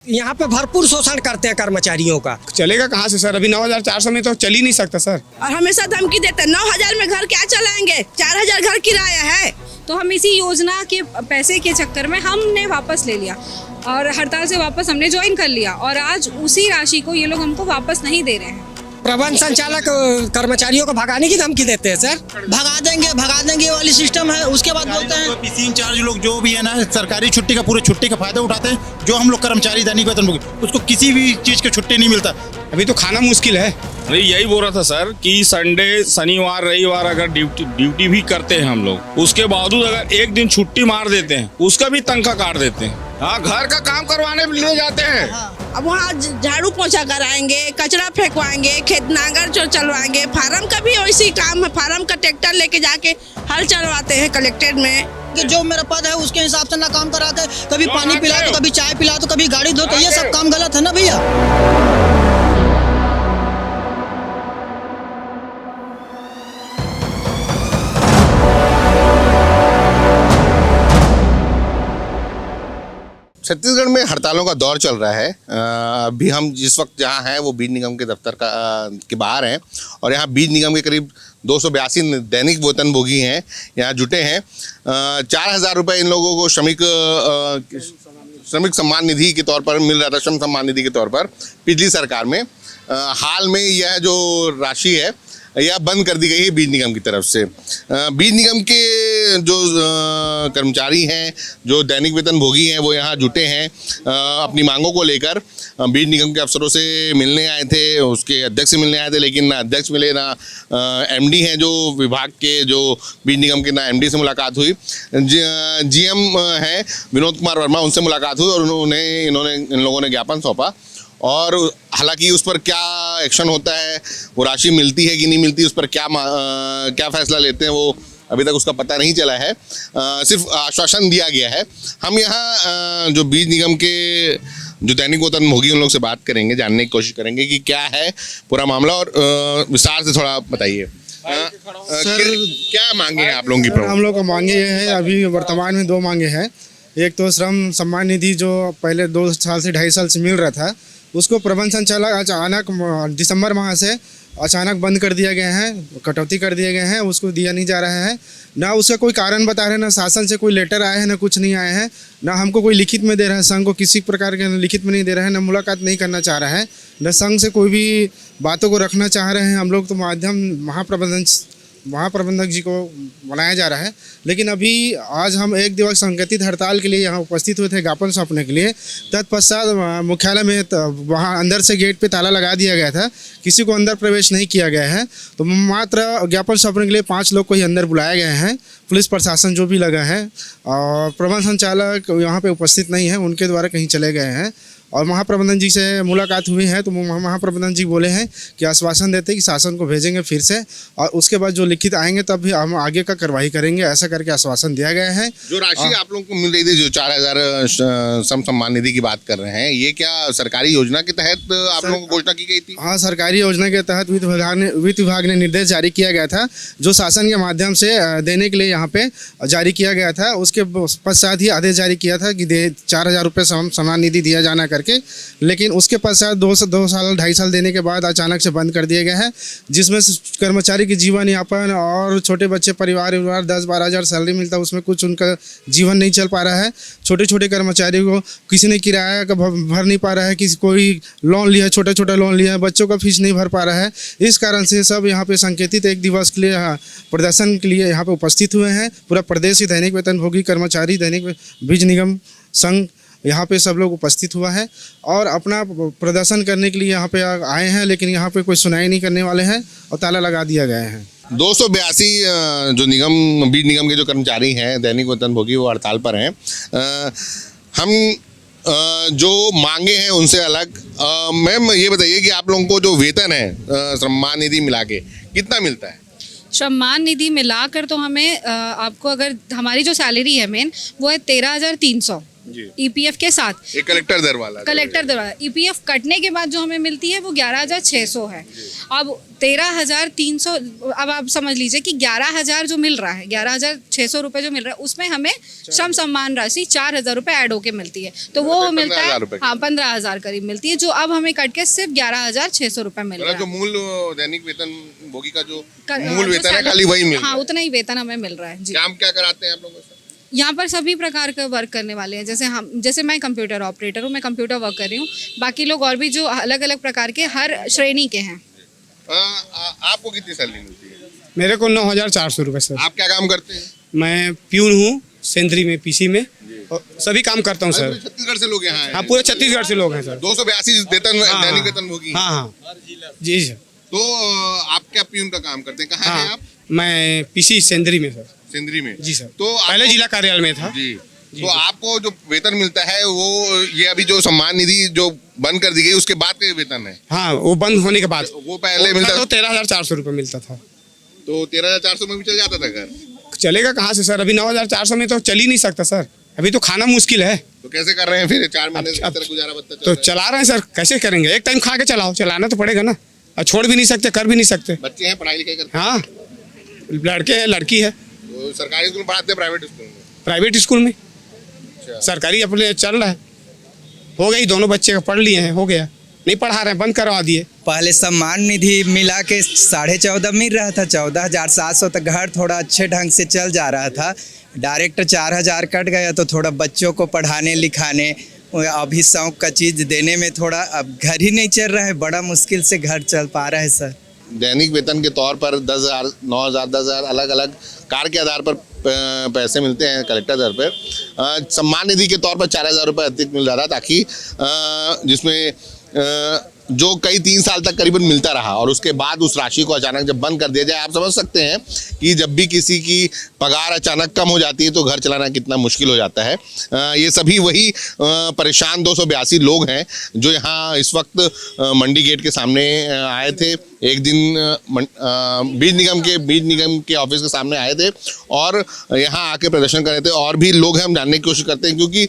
यहाँ पे भरपूर शोषण करते हैं कर्मचारियों का। चलेगा कहाँ से सर? अभी 9,400 में तो चल ही नहीं सकता सर। और हमेशा धमकी देते हैं 9,000 में घर क्या चलाएंगे, 4,000 घर किराया है। तो हम इसी योजना के पैसे के चक्कर में हमने वापस ले लिया और हड़ताल से वापस हमने ज्वाइन कर लिया और आज उसी राशि को ये लोग हमको वापस नहीं दे रहे हैं। प्रबंध संचालक कर्मचारियों को भगाने की धमकी देते हैं सर। भगा देंगे वाली सिस्टम है। उसके बाद बोलते हैं पीसी इंचार्ज लोग जो भी है ना, सरकारी छुट्टी का पूरे छुट्टी का फायदा उठाते हैं। जो हम लोग कर्मचारी दैनिक वेतनभोगी, उसको किसी भी चीज की छुट्टी नहीं मिलता। अभी तो खाना मुश्किल है। अरे यही बोल रहा था सर कि संडे, शनिवार, रविवार अगर ड्यूटी भी करते हैं हम लोग, उसके बावजूद अगर एक दिन छुट्टी मार देते हैं उसका भी तनख्वाह काट देते हैं। हाँ, घर का काम करवाने ले जाते हैं। अब वहाँ झाड़ू पोछा कराएंगे, कचरा फेंकवाएंगे, खेत नांगर चलवाएंगे। फार्म का भी वैसी काम है, फार्म का ट्रैक्टर लेके जाके हल चलवाते हैं कलेक्ट्रेट में। कि जो मेरा पद है उसके हिसाब से ना काम कराते, कभी पानी पिला तो कभी चाय पिला तो कभी गाड़ी धो, तो ये सब काम गलत है ना भैया। छत्तीसगढ़ में हड़तालों का दौर चल रहा है। अभी हम जिस वक्त जहाँ हैं वो बीज निगम के दफ्तर के बाहर हैं और यहाँ बीज निगम के करीब 282 दैनिक वेतनभोगी हैं, यहाँ जुटे हैं। 4,000 रुपये इन लोगों को श्रमिक सम्मान निधि के तौर पर मिल रहा था, श्रम सम्मान निधि के तौर पर पिछली सरकार में। हाल में यह जो राशि है यह बंद कर दी गई है बीज निगम की तरफ से। बीज निगम के जो कर्मचारी हैं, जो दैनिक वेतनभोगी हैं, वो यहाँ जुटे हैं अपनी मांगों को लेकर। बीज निगम के अफसरों से मिलने आए थे, उसके अध्यक्ष से मिलने आए थे, लेकिन ना अध्यक्ष मिले ना एमडी हैं जो विभाग के, जो बीज निगम के, ना एमडी से मुलाकात हुई। जीएम हैं विनोद कुमार वर्मा, उनसे मुलाकात हुई और इन लोगों ने ज्ञापन सौंपा। और हालांकि उस पर क्या एक्शन होता है, वो राशि मिलती है कि नहीं मिलती, उस पर क्या फैसला लेते हैं, वो अभी तक उसका पता नहीं चला है। सिर्फ आश्वासन दिया गया है। हम यहाँ जो बीज निगम के जो दैनिक वेतनभोगी उन लोग से बात करेंगे, जानने की कोशिश करेंगे कि क्या है पूरा मामला, और विस्तार से थोड़ा बताइए। सर, क्या मांगे हैं आप लोगों की? हम लोग का मांगे ये है, अभी वर्तमान में 2 मांगे हैं। एक तो श्रम सम्मान निधि जो पहले 2 साल से 2.5 साल से मिल रहा था, उसको प्रबंध संचालक अचानक दिसंबर माह से अचानक बंद कर दिया गया है, कटौती कर दिए गए हैं, उसको दिया नहीं जा रहा है। ना उसका कोई कारण बता रहे हैं, ना शासन से कोई लेटर आए हैं, ना कुछ नहीं आए हैं, ना हमको कोई लिखित में दे रहा है। संघ को किसी प्रकार के लिखित में नहीं दे रहा है, ना मुलाकात नहीं करना चाह रहा है, ना संघ से कोई भी बातों को रखना चाह रहे हैं। हम लोग तो माध्यम महाप्रबंधक जी को बनाया जा रहा है। लेकिन अभी आज हम 1 दिवस संगठित हड़ताल के लिए यहाँ उपस्थित हुए थे ज्ञापन सौंपने के लिए। तत्पश्चात मुख्यालय में वहाँ अंदर से गेट पे ताला लगा दिया गया था, किसी को अंदर प्रवेश नहीं किया गया है। तो मात्र ज्ञापन सौंपने के लिए 5 लोग को ही अंदर बुलाया गया है। पुलिस प्रशासन जो भी लगा है और प्रबंध संचालक यहाँ पे उपस्थित नहीं है, उनके द्वारा कहीं चले गए हैं। और महाप्रबंधन जी से मुलाकात हुई है तो महाप्रबंधन जी बोले हैं कि आश्वासन देते हैं कि शासन को भेजेंगे फिर से, और उसके बाद जो लिखित आएंगे तब भी हम आगे का कार्रवाई करेंगे, ऐसा करके आश्वासन दिया गया है। जो राशि आप लोगों को मिल रही थी, जो 4,000 श्रम सम्मान निधि की बात कर रहे हैं, ये क्या सरकारी योजना के तहत आप लोगों को घोषणा की गई थी? हाँ, सरकारी योजना के तहत वित्त विभाग ने निर्देश जारी किया गया था, जो शासन के माध्यम से देने के लिए यहाँ पे जारी किया गया था। उसके पश्चात ही आदेश जारी किया था कि 4,000 रुपये सम्मान निधि दिया जाना करके। लेकिन उसके पश्चात 2 साल 2.5 साल देने के बाद अचानक से बंद कर दिया गया है, जिसमें कर्मचारी की जीवन यापन और छोटे बच्चे परिवार 10-12 हज़ार सैलरी मिलता है, उसमें कुछ उनका जीवन नहीं चल पा रहा है। छोटे कर्मचारी को किसी ने किराया का भर नहीं पा रहा है, किसी कोई लोन लिया है, छोटा लोन लिया है, बच्चों का फीस नहीं भर पा रहा है। इस कारण से सब यहाँ पे संकेतित 1 दिवस के लिए प्रदर्शन के लिए यहाँ पे उपस्थित हुए हैं। पूरा प्रदेश ही दैनिक वेतनभोगी कर्मचारी दैनिक बीज निगम संघ यहाँ पे सब लोग उपस्थित हुआ है और अपना प्रदर्शन करने के लिए यहाँ पे आए हैं। लेकिन यहाँ पे कोई सुनाई नहीं करने वाले हैं और ताला लगा दिया गया है। 282 जो बीज निगम के जो कर्मचारी हैं, दैनिक वेतनभोगी, वो हड़ताल पर हैं। हम जो मांगे हैं उनसे अलग, मैम ये बताइए कि आप लोगों को जो वेतन है सम्मान निधि मिला के कितना मिलता है? सम्मान निधि मिलाकर तो हमें आपको, अगर हमारी जो सैलरी है मेन, वो है 13,300 ईपीएफ के साथ। एक कलेक्टर दर वाला कलेक्टर द्वारा ईपीएफ कटने के बाद जो हमें मिलती है वो 11,600 है। अब 13,300, अब आप समझ लीजिए कि 11,000 जो मिल रहा है, 11,600 रुपये जो मिल रहा है, उसमें हमें श्रम सम्मान राशि 4,000 रुपये ऐड होके मिलती है, तो वो मिलता है 15,000 करीब मिलती है, जो अब हमें कट के सिर्फ 11,600 रुपये मिल रहा है। जो मूल दैनिक वेतन भोगी का जो मूल वेतन है खाली वही मिल रहा है। हाँ, उतना ही वेतन हमें मिल रहा है जी। काम क्या कराते हैं आप लोगों से? यहाँ पर सभी प्रकार के वर्क करने वाले हैं, जैसे मैं कंप्यूटर ऑपरेटर हूँ, मैं कंप्यूटर वर्क कर रही हूँ, बाकी लोग और भी जो अलग अलग प्रकार के हर श्रेणी के हैं। आपको कितनी सैलरी मिलती है? मेरे को 9,400 रुपये सर। आप क्या काम करते हैं? मैं प्यून हूँ सेंद्री में, पीसी में, और सभी काम करता हूँ सर। छत्तीसगढ़ से लोग यहाँ आए? हाँ, पूरे छत्तीसगढ़ से लोग हैं सर। 282 वेतन दैनिक वेतन भोगी। हाँ जी सर। तो आप क्या प्यून का काम करते हैं? कहाँ हैं आप? मैं पीसी सेंद्री में सर। सेंद्री में? जी सर। तो पहले जिला कार्यालय में था जी। तो आपको जो वेतन मिलता है वो ये अभी जो सम्मान निधि जो बंद कर दी गई उसके बाद का वेतन है? हाँ, वो बंद होने के बाद। वो पहले मिलता तो 13,400 रुपये मिलता था। तो 13,400 में भी चल जाता था घर? चलेगा कहाँ से सर? अभी 9,400 में तो चल ही नहीं सकता सर। अभी तो खाना मुश्किल है। तो कैसे कर रहे हैं फिर? 4 महीने से गुजारा बत्ता तो चला रहे हैं सर। कैसे करेंगे? एक टाइम खा के चलाओ, चलाना तो पड़ेगा ना। और छोड़ भी नहीं सकते, कर भी नहीं सकते। बच्चे हैं, पढ़ाई लिखाई करते हैं? हाँ, लड़के हैं, लड़की है। तो सरकारी स्कूल में पढ़ाते हैं प्राइवेट स्कूल में? प्राइवेट स्कूल में। सरकारी अपने चल रहा है। हो गई, दोनों बच्चे का पढ़ लिए हैं, हो गया। नहीं पढ़ा रहे हैं, बंद करवा दिए। पहले सम्मान निधि मिला के 14.5 मिल रहा था, 14,700 तक घर थोड़ा अच्छे ढंग से चल जा रहा था। डायरेक्ट 4,000 कट गया तो थोड़ा बच्चों को पढ़ाने लिखाने, अभी शौक का चीज़ देने में थोड़ा अब घर ही नहीं चल रहा है, बड़ा मुश्किल से घर चल पा रहा है सर। दैनिक वेतन के तौर पर 10,000, 9,000, 10,000 अलग अलग कार्य के आधार पर पैसे मिलते हैं कलेक्टर दर पर। सम्मान निधि के तौर पर 4,000 रुपये अधिक मिल रहा था, ताकि जिसमें जो कई 3 साल तक करीबन मिलता रहा और उसके बाद उस राशि को अचानक जब बंद कर दिया जाए, आप समझ सकते हैं कि जब भी किसी की पगार अचानक कम हो जाती है तो घर चलाना कितना मुश्किल हो जाता है। ये सभी वही परेशान 282 लोग हैं जो यहाँ इस वक्त मंडी गेट के सामने आए थे। एक दिन बीज निगम के ऑफिस के सामने आए थे और यहाँ आके प्रदर्शन कर रहे थे। और भी लोग हैं, हम जानने की कोशिश करते हैं, क्योंकि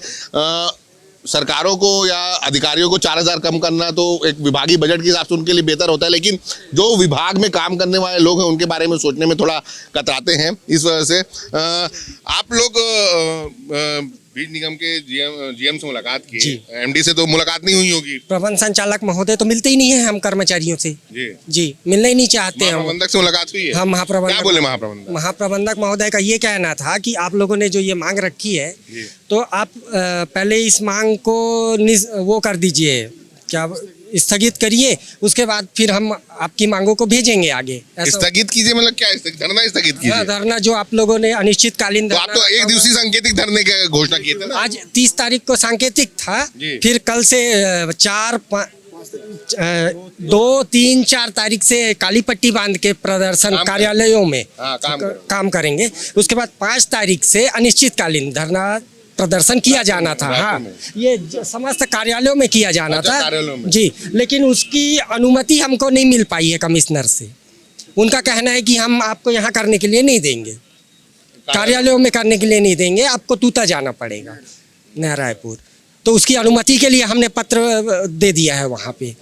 सरकारों को या अधिकारियों को 4,000 कम करना तो एक विभागीय बजट के हिसाब से उनके लिए बेहतर होता है, लेकिन जो विभाग में काम करने वाले लोग हैं उनके बारे में सोचने में थोड़ा कतराते हैं। इस वजह से आप लोग बीज निगम के जीएम से मुलाकात की, एमडी से तो मुलाकात नहीं हुई होगी? प्रबंध संचालक महोदय तो मिलते ही नहीं है हम कर्मचारियों से। जी, मिलना ही नहीं चाहते हैं। महाप्रबंधक से मुलाकात हुई है? हाँ, महाप्रबंधक। क्या बोले महाप्रबंधक? महाप्रबंधक महोदय का ये कहना था कि आप लोगों ने जो ये मांग रखी है, तो आप पहले इस मांग को वो कर दीजिए, क्या स्थगित करिए, उसके बाद फिर हम आपकी मांगों को भेजेंगे आगे। स्थगित कीजिए मतलब क्या? धरना स्थगित कीजिए? धरना जो आप लोगों ने अनिश्चितकालीन तो आप तो एक दिवसीय सांकेतिक धरने की घोषणा किए थे ना? आज 30 तारीख को सांकेतिक था, फिर कल से 2, 3, 4 तारीख से काली पट्टी बांध के प्रदर्शन कार्यालयों में काम करेंगे। उसके बाद 5 तारीख से अनिश्चितकालीन धरना प्रदर्शन किया जाना था। हाँ, ये समस्त कार्यालयों में किया जाना था जी, लेकिन उसकी अनुमति हमको नहीं मिल पाई है कमिश्नर से। उनका कहना है कि हम आपको यहाँ करने के लिए नहीं देंगे, कार्यालयों में करने के लिए नहीं देंगे, आपको तूता जाना पड़ेगा नया रायपुर। तो उसकी अनुमति के लिए हमने पत्र दे दिया है वहाँ पे।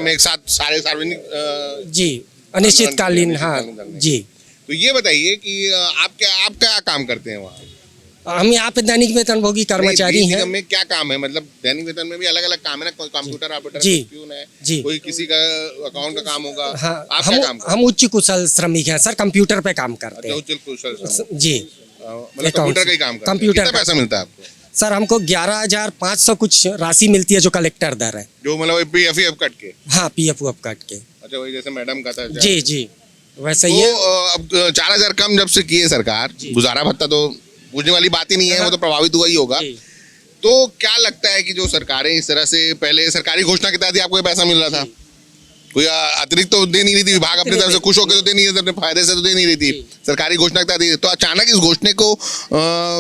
में एक साथ सारे सार्वजनिक जी अनिश्चितकालीन। हाँ जी। तो ये बताइए कि आप क्या काम करते हैं वहाँ? हम यहाँ पे दैनिक वेतन भोगी कर्मचारी हैं। निगम में क्या काम है? मतलब दैनिक वेतन में भी अलग अलग काम है ना, कंप्यूटर ऑपरेटर, प्यून है जी, कोई किसी का अकाउंट का काम होगा। हाँ, आप क्या काम? हम उच्च कुशल श्रमिक हैं सर, कंप्यूटर पे काम करते हैं। उच्च कुशल जी, मतलब कंप्यूटर का ही काम करते हैं। कंप्यूटर। कितना पैसा मिलता है आपको? सर हमको 11,500 कुछ राशि मिलती है, जो कलेक्टर दर है, जो मतलब पीएफ कट के। हाँ, पीएफ कट के। अच्छा, वही जैसे मैडम का था। जी जी, वैसे ही। अब 4,000 कम जब से किए सरकार, गुजारा भत्ता तो पूछने वाली बात ही नहीं है, वो तो प्रभावित हुआ ही होगा। तो क्या लगता है कि जो सरकारें इस तरह से, पहले सरकारी घोषणा के तहत ही आपको ये पैसा मिल रहा था, कोई अतिरिक्त तो दे नहीं रही थी, विभाग अपनी तरफ से खुश होकर तो दे नहीं रही थी, अपने फायदे से तो दे नहीं रही थी, सरकारी घोषणा दी। तो अचानक इस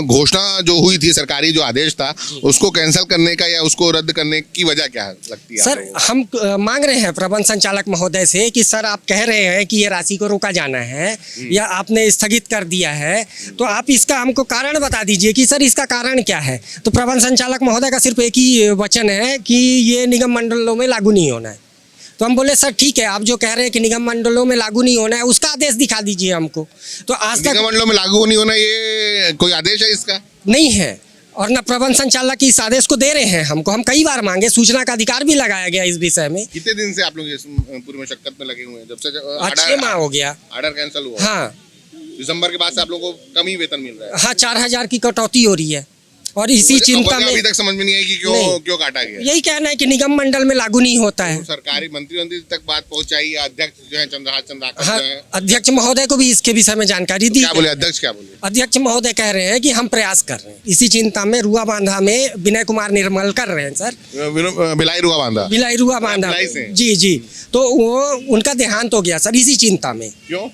घोषणा जो हुई थी, सरकारी जो आदेश था उसको कैंसिल करने का या उसको रद्द करने की वजह क्या लगती है? सर हम मांग रहे हैं प्रबंध संचालक महोदय से कि सर आप कह रहे हैं कि ये राशि को रोका जाना है या आपने स्थगित कर दिया है, तो आप इसका हमको कारण बता दीजिए कि सर इसका कारण क्या है। तो प्रबंध संचालक महोदय का सिर्फ एक ही वचन है कि ये निगम मंडलों में लागू नहीं होना है। तो हम बोले सर ठीक है, आप जो कह रहे हैं कि निगम मंडलों में लागू नहीं होना है उसका आदेश दिखा दीजिए हमको। तो आज तक निगम मंडलों में लागू नहीं होना, ये कोई आदेश है इसका? नहीं है, और न प्रबंध संचालक इस आदेश को दे रहे हैं हमको। हम कई बार मांगे, सूचना का अधिकार भी लगाया गया इस विषय में। कितने दिन से आप लोग इस पूरी मशक्कत में लगे हुए हैं? जब से 6 माह हो गया ऑर्डर कैंसिल हुआ। हाँ, दिसंबर के बाद से आप लोगों को कम ही वेतन मिल रहा है। हाँ 4000 की कटौती हो रही है और इसी चिंता में अभी तक समझ में नहीं आई कि क्यों काटा गया। यही कहना है कि निगम मंडल में लागू नहीं होता है। तो सरकारी मंत्री तक बात पहुंचाई, अध्यक्ष जो है चंद्रहास हाँ, जो है, अध्यक्ष महोदय को भी इसके विषय में जानकारी दी। क्या बोले अध्यक्ष? क्या बोले अध्यक्ष महोदय? कह रहे हैं कि हम प्रयास कर रहे हैं, इसी चिंता में रुआ बांधा में विनय कुमार निर्मल कर रहे हैं सर। भिलाई रुआ बांधा, भिलाई रुआ बांधा, जी। तो वो उनका देहांत हो गया सर इसी चिंता में। क्यों?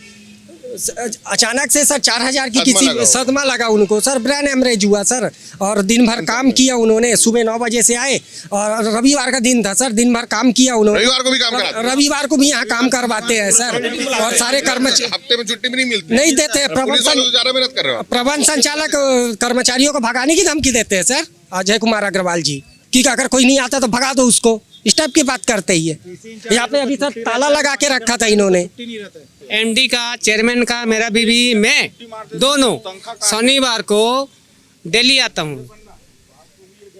अचानक से सर 4000 की किसी सदमा लगा उनको सर, ब्रेन हेमरेज हुआ सर। और दिन भर काम किया उन्होंने, सुबह 9 बजे से आए और रविवार का दिन था सर, दिन भर काम किया उन्होंने। रविवार को भी काम कराते हैं? रविवार को भी यहाँ काम करवाते हैं सर। और सारे कर्मचारी हफ्ते में छुट्टी भी नहीं मिलती, नहीं देते। ज्यादा मेहनत कर रहे हो। प्रबंध संचालक कर्मचारियों को भगाने की धमकी देते हैं सर, अजय कुमार अग्रवाल जी, कि अगर कोई नहीं आता तो भगा दो उसको, इस टाइप की बात करते ही है। यहाँ पे अभी सर ताला लगा के रखा था इन्होंने। एमडी का, चेयरमैन का, मेरा बीवी, मैं दोनों शनिवार को दिल्ली आता हूँ।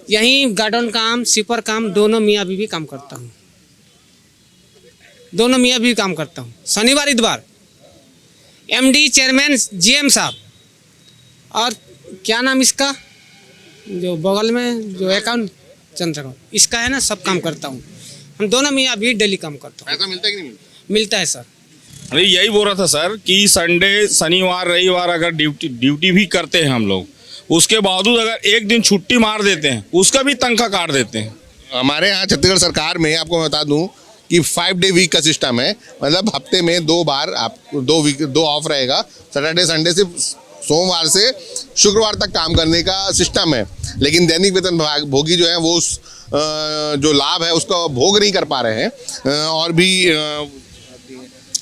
यहीं गार्डन काम, स्वीपर काम, दोनों मियाँ बीवी काम करता हूँ। दोनों मियाँ बीवी काम करता हूँ शनिवार इतवार। एमडी, चेयरमैन, जीएम साहब और क्या नाम इसका जो बगल में जो अकाउंट चंद्रकांत, इसका है ना, सब काम करता हूँ। हम दोनों मियाँ बीवी डेली काम करता हूँ। पैसा मिलता है कि नहीं मिलता? मिलता है सर। अरे यही बोल रहा था सर कि संडे, शनिवार, रविवार अगर ड्यूटी भी करते हैं हम लोग, उसके बावजूद अगर एक दिन छुट्टी मार देते हैं उसका भी तनख्वाह काट देते हैं। हमारे यहाँ छत्तीसगढ़ सरकार में आपको बता दूं कि 5 डे वीक का सिस्टम है, मतलब हफ्ते में 2 बार आप 2 ऑफ रहेगा। सैटरडे संडे से सोमवार से शुक्रवार तक काम करने का सिस्टम है। लेकिन दैनिक वेतन भोगी जो है वो जो लाभ है उसका भोग नहीं कर पा रहे हैं। और भी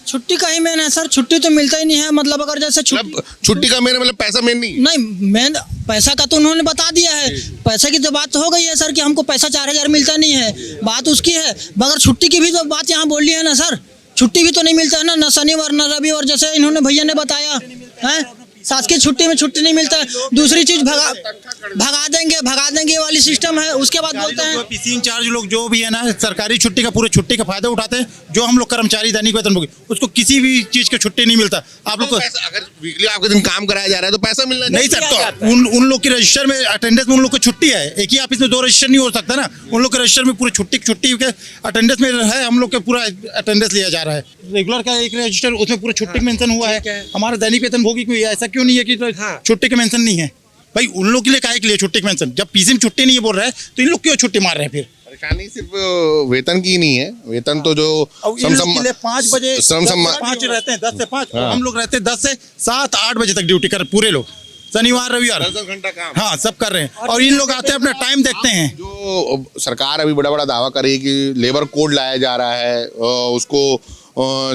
छुट्टी का ही मेन है सर, छुट्टी तो मिलता ही नहीं है। मतलब अगर जैसे छुट्टी का मेन मतलब पैसा मेन नहीं मेन पैसा का तो उन्होंने बता दिया है। पैसे की तो बात हो गई है सर कि हमको पैसा 4000 मिलता नहीं है, बात उसकी है। मगर छुट्टी की भी तो बात यहाँ बोल ली है ना सर, छुट्टी भी तो नहीं मिलता है ना, न शनिवार न रविवार, जैसे इन्होंने भैया ने बताया है। शासकीय छुट्टी में छुट्टी नहीं मिलता है। दूसरी चीज भगा देंगे वाली सिस्टम है। उसके बाद बोलते हैं पीसी इंचार्ज लोग जो भी है ना, सरकारी छुट्टी का पूरे छुट्टी का फायदा उठाते हैं। जो हम लोग कर्मचारी दैनिक वेतन भोगी, उसको किसी भी चीज की छुट्टी नहीं मिलता। आप लोग को अगर वीकली आपके दिन काम कराया जा रहा है तो पैसा मिलना नहीं सर। तो उन लोग की रजिस्टर में अटेंडेंस में उन लोग को छुट्टी है। एक ही ऑफिस में 2 रजिस्टर नहीं हो सकता ना। उन लोग के रजिस्टर में पूरे छुट्टी के अटेंडेंस में है। हम लोग का पूरा अटेंडेंस लिया जा रहा है। रेगुलर का एक रजिस्टर, उसमें पूरा छुट्टी मेंशन हुआ है। हमारा दैनिक वेतन भोगी को ऐसा क्यों नहीं है कि छुट्टी का मेंशन नहीं है? भाई उन लोग के लिए काहे के लिए छुट्टी का मेंशन? जब पीसी में छुट्टी नहीं है बोल रहा है तो इन लोग क्यों छुट्टी मार रहे हैं? फिर परेशानी सिर्फ वेतन की नहीं है। वेतन तो जो 5 बजे 5 रहते हैं, 10 से 5। हम लोग रहते हैं 10 से 7-8 बजे तक ड्यूटी कर पूरे लोग, शनिवार रविवार 10 घंटा काम। हाँ सब कर रहे हैं। और इन लोग आते हैं अपना टाइम देखते हैं। जो सरकार अभी बड़ा दावा कर रही है कि लेबर कोड लाया जा रहा है, उसको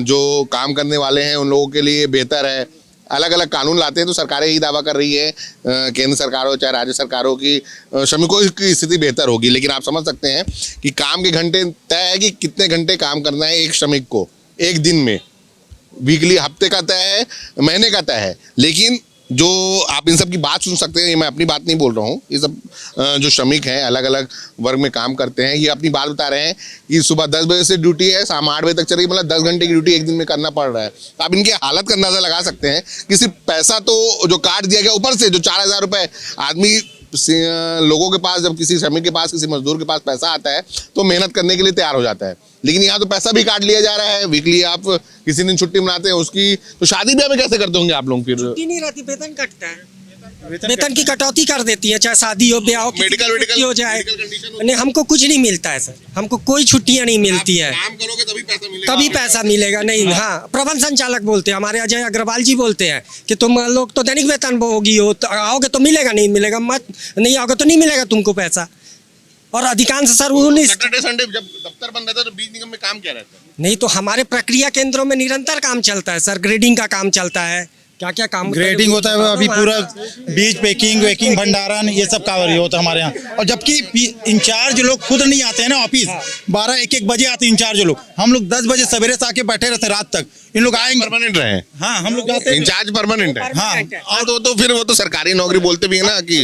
जो काम करने वाले हैं उन लोगों के लिए बेहतर है। अलग अलग कानून लाते हैं तो सरकारें यही दावा कर रही है, केंद्र सरकार हो चाहे राज्य सरकार हो, कि श्रमिकों की स्थिति बेहतर होगी। लेकिन आप समझ सकते हैं कि काम के घंटे तय है कि कितने घंटे काम करना है एक श्रमिक को एक दिन में। वीकली, हफ्ते का तय है, महीने का तय है। लेकिन जो आप इन सब की बात सुन सकते हैं, ये मैं अपनी बात नहीं बोल रहा हूँ, ये सब जो श्रमिक हैं अलग अलग वर्ग में काम करते हैं, ये अपनी बात बता रहे हैं कि सुबह 10 बजे से ड्यूटी है, शाम 8 बजे तक चल रही, मतलब 10 घंटे की ड्यूटी एक दिन में करना पड़ रहा है। तो आप इनकी हालत का अंदाजा लगा सकते हैं कि सिर्फ पैसा तो जो काट दिया गया, ऊपर से जो 4000 रुपये आदमी लोगों के पास, जब किसी श्रमिक के पास, किसी मजदूर के पास पैसा आता है तो मेहनत करने के लिए तैयार हो जाता है। लेकिन यहाँ तो पैसा भी काट लिया जा रहा है। वीकली आप किसी दिन छुट्टी मनाते हैं उसकी, तो शादी ब्याह में कैसे करते होंगे आप लोग? फिर छुट्टी नहीं रहती, वेतन कटता है। वेतन की कटौती कर देती है, चाहे शादी हो, ब्याह हो, मेडिकल हो जाए। कंडीशन नहीं, हमको कुछ नहीं मिलता है सर, हमको कोई छुट्टियां नहीं मिलती है। काम करोगे तभी पैसा मिलेगा। तभी पैसा मिलेगा। नहीं, हाँ, प्रबंध संचालक बोलते हैं, हमारे अजय अग्रवाल जी बोलते हैं कि तुम लोग तो दैनिक वेतन भोगी हो, तो आओगे तो मिलेगा, नहीं मिलेगा मत, नहीं आओगे तो नहीं मिलेगा तुमको पैसा। और अधिकांश सर 19 सैटरडे संडे जब दफ्तर बंद रहता है तो बीज निगम में काम क्या रहता है? नहीं, तो हमारे प्रक्रिया केंद्रों में निरंतर काम चलता है सर, ग्रेडिंग का काम चलता है, क्या क्या काम ग्रेडिंग होता है अभी पूरा, बीज पैकिंग वेकिंग भंडारण ये सब कार्य होता है हमारे यहाँ। और जबकि इंचार्ज लोग खुद नहीं आते हैं ना ऑफिस, 12-1 बजे आते हैं इंचार्ज लोग, हम लोग 10 बजे सवेरे से आके बैठे रहते हैं रात तक। इन लोग आएंगे परमानेंट रहे। हाँ, हम लोग जाते हैं, इंचार्ज परमानेंट है। हाँ, और तो फिर वो तो सरकारी नौकरी बोलते भी है ना कि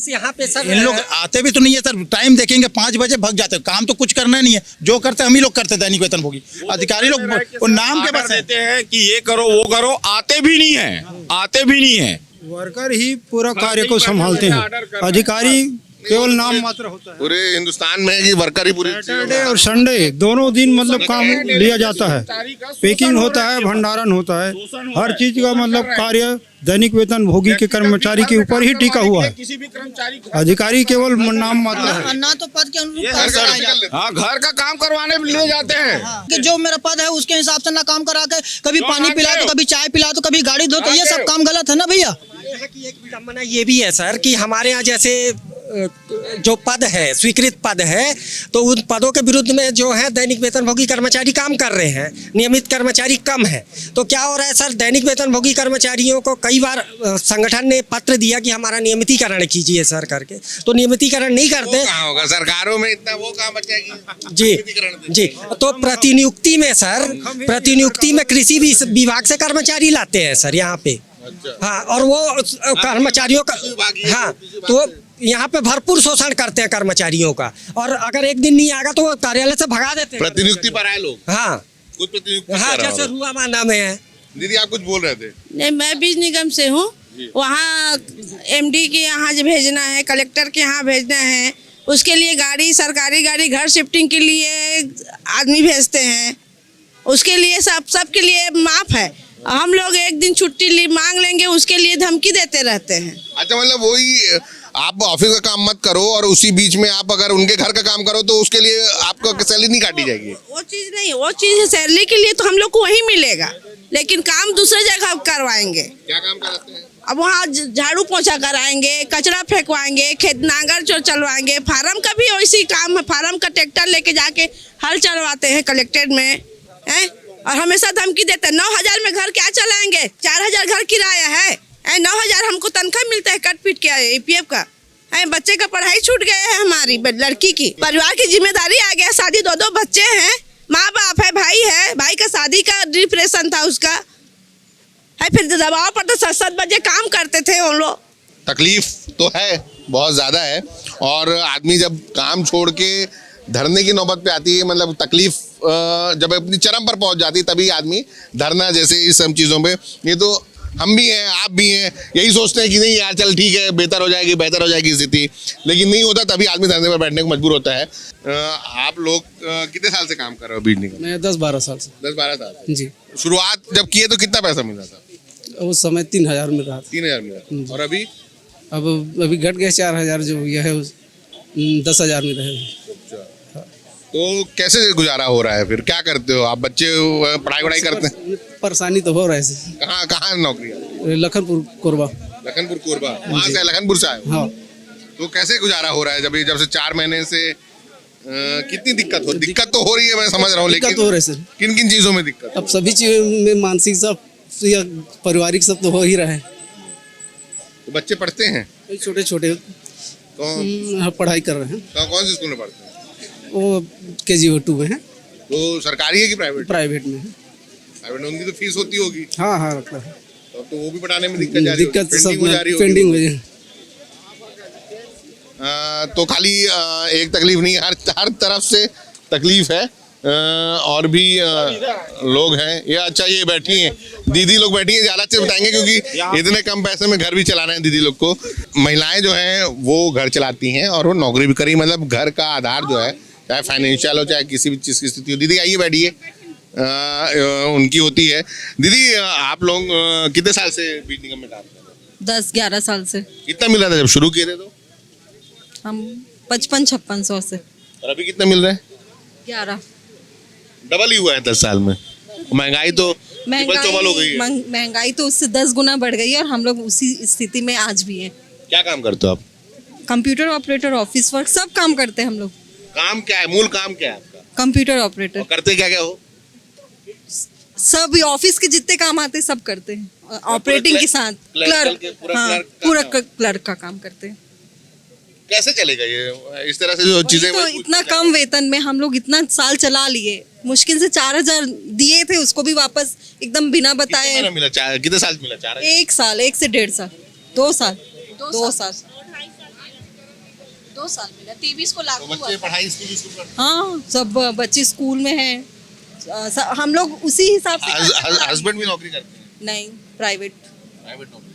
यहाँ पे सर इन लोग आते भी तो नहीं है सर, टाइम देखेंगे 5 बजे भग जाते हैं, काम तो कुछ करना नहीं है, जो करते हैं हम ही लोग करते हैं दैनिक वेतन भोगी। अधिकारी लोग वो नाम के बस देते हैं कि ये करो वो करो, आते भी नहीं है, आते भी नहीं है। वर्कर ही पूरा कार्य को संभालते हैं, अधिकारी केवल नाम मात्र होता है। पूरे हिंदुस्तान में कि वर्कर ही पूरी सैटरडे और संडे दोनों दिन मतलब काम लिया जाता है, पैकिंग होता है, भंडारण होता है, हर चीज का मतलब कार्य दैनिक वेतन भोगी के कर्मचारी के ऊपर ही टिका हुआ है। किसी भी कर्मचारी अधिकारी केवल नाम मात्र है। ना तो पद के अनुरूप काम कराया जाता है। हाँ, घर का काम करवाने ले जाते हैं। कि जो मेरा पद है उसके हिसाब से ना काम करा के, कभी पानी पिला दो, कभी चाय पिला दो, कभी गाड़ी धो, तो ये सब काम गलत है ना भैया। यहाँ की एक विडंबना ये भी है सर कि हमारे यहाँ जैसे जो पद है, स्वीकृत पद है, तो उन पदों के विरुद्ध में जो है दैनिक वेतन भोगी कर्मचारी काम कर रहे हैं, नियमित कर्मचारी कम है। तो क्या हो रहा है सर, दैनिक वेतन भोगी कर्मचारियों को कई बार संगठन ने पत्र दिया कि हमारा नियमितीकरण कीजिए सर करके, तो नियमितीकरण नहीं करते। कहाँ होगा सरकारों में इतना, वो कहाँ बचेगी? जी जी, तो प्रतिनियुक्ति में सर, प्रतिनियुक्ति में कृषि विभाग से कर्मचारी लाते हैं सर यहाँ पे। हाँ, और वो कर्मचारियों का, हाँ, तो यहाँ पे भरपूर शोषण करते हैं कर्मचारियों का, और अगर एक दिन नहीं आएगा तो वो कार्यालय से भगा देते हैं। प्रतिनियुक्ति पर आए लोग। हाँ, कुछ प्रतिनियुक्ति हाँ, कर रहा जैसे होगा। रुआ माना में है। दीदी आप कुछ बोल रहे थे? नहीं, मैं बीज निगम से हूँ, वहाँ एमडी के यहाँ जो भेजना है, कलेक्टर के यहाँ भेजना है, उसके लिए गाड़ी, सरकारी गाड़ी घर शिफ्टिंग के लिए आदमी भेजते हैं, उसके लिए सबके लिए माफ है। हम लोग एक दिन छुट्टी मांग लेंगे, उसके लिए धमकी देते रहते हैं। अच्छा, मतलब वही आप ऑफिस का काम मत करो और उसी बीच में आप अगर उनके घर का काम करो तो उसके लिए आपको सैलरी नहीं काटी जाएगी? वो चीज़ नहीं, वो चीज़ सैलरी के लिए तो हम लोग को वही मिलेगा, लेकिन काम दूसरे जगह करवाएंगे। क्या काम कराते हैं? अब वहाँ झाड़ू पोछा कराएंगे, कचरा फेंकवाएंगे, खेत नांगर चलवाएंगे, फार्म का भी वैसी काम है, फार्म का ट्रैक्टर लेके जाके हल चलवाते हैं कलेक्ट्रेट में, हैं? और हमेशा धमकी देते हैं 9,000 में घर क्या चलाएंगे, 4,000 घर किराया है, 9,000 हमको तनख्वाह मिलता है कट पीट के EPF का, बच्चे का पढ़ाई छूट गया है, हमारी लड़की की परिवार की जिम्मेदारी आ गया, शादी 2 बच्चे हैं, माँ बाप है, भाई है, भाई का शादी का डिप्रेशन था उसका है, फिर दबाव पर तो 7 बजे काम करते थे हम लोग। तकलीफ तो है, बहुत ज़्यादा है, और आदमी जब काम छोड़ के धरने की नौबत पे आती है, मतलब तकलीफ जब अपनी चरम पर पहुंच जाती है तभी आदमी धरना जैसे इस सब चीज़ों पे, ये तो हम भी हैं, आप भी हैं, यही सोचते हैं कि नहीं यार चल ठीक है, बेहतर हो जाएगी स्थिति, लेकिन नहीं होता, तभी आदमी धरने पर बैठने को मजबूर होता है। आप लोग कितने साल से काम कर रहे हो बीज निगम? मैं 10-12 साल से। 10-12 साल जी। शुरुआत जब किए तो कितना पैसा मिल रहा था? उस समय 3,000 मिल रहा था। 3,000 मिल रहा था, और अभी? अभी घट गया 4,000, जो यह है 10,000 मिल रहा है। तो कैसे गुजारा हो रहा है फिर? क्या करते हो आप? बच्चे पढ़ाई करते हैं? परेशानी तो हो रहा है। कहाँ नौकरी? लखनपुर कोरबा। लखनपुर कोरबा, वहाँ से लखनपुर से आए? हाँ। तो कैसे गुजारा हो रहा है जब से 4 महीने से? कितनी दिक्कत तो हो रही है, मैं समझ रहा हूँ, लेकिन हो रही है सर। किन किन चीजों में दिक्कत? अब सभी चीजों में, मानसिक सब या पारिवारिक सब तो हो ही रहा है। तो बच्चे पढ़ते हैं? छोटे छोटे पढ़ाई कर रहे हैं। कौन से स्कूल में पढ़ते हैं? वो KG2 में है। तो सरकारी है कि प्राइवेट? प्राइवेट में है। प्राइवेट में उनकी तो फीस होती होगी? हाँ रखता है। तो वो भी पढ़ाने में दिक्कत जा रही है, सब पेंडिंग हो जाए। तो खाली एक तकलीफ नहीं, हर तरफ से तकलीफ है। और भी लोग हैं, ये अच्छा ये बैठी हैं, दीदी लोग बैठी हैं, ज़्यादा अच्छे बताएंगे क्योंकि इतने कम पैसे में घर भी चलाना है दीदी लोग को। महिलाएं जो हैं वो घर चलाती हैं और वो नौकरी भी करी, मतलब घर का आधार जो है, चाहे फाइनेंशियल हो चाहे किसी भी चीज़ की स्थिति हो। दीदी आइए बैठिए, उनकी होती है। दीदी आप लोग कितने साल से बीज निगम में काम कर रहे हैं? 10-11 साल से। कितना मिल रहा था जब शुरू किए थे तो? हम 55-5600 से। और अभी कितना मिल रहा है? 11। डबल ही हुआ है 10 साल में। महंगाई तो डबल हो गई है। महंगाई तो उससे 10 गुना बढ़ गई है और हम लोग उसी स्थिति में आज भी हैं। क्या काम करते हो आप? कंप्यूटर ऑपरेटर, ऑफिस वर्क, सब काम करते हैं हम लोग। काम क्या है, मूल काम क्या है आपका? Computer operator. और करते क्या क्या हो? सब ऑफिस के जितने काम आते हैं सब करते हैं, ऑपरेटिंग के साथ। क्लर्क, हाँ, पूरा क्लर्क का काम करते हैं। कैसे चलेगा ये इस तरह से जो चीजें? तो इतना कम वेतन में हम लोग इतना साल चला लिए, मुश्किल से 4000 दिए थे, उसको भी वापस एकदम बिना बताए। कितना मिला? कितने साल मिला? 4 1 साल, 1 से 1.5 साल, 2 साल, 2 साल, 2 साल मिला। 23 को लागू हुआ। बच्चे पढ़ाई स्कूल हाँ, सब बच्चे स्कूल में हैं। हम लोग उसी हिसाब से। हस्बैंड भी नौकरी करते हैं? नहीं, प्राइवेट नौकरी।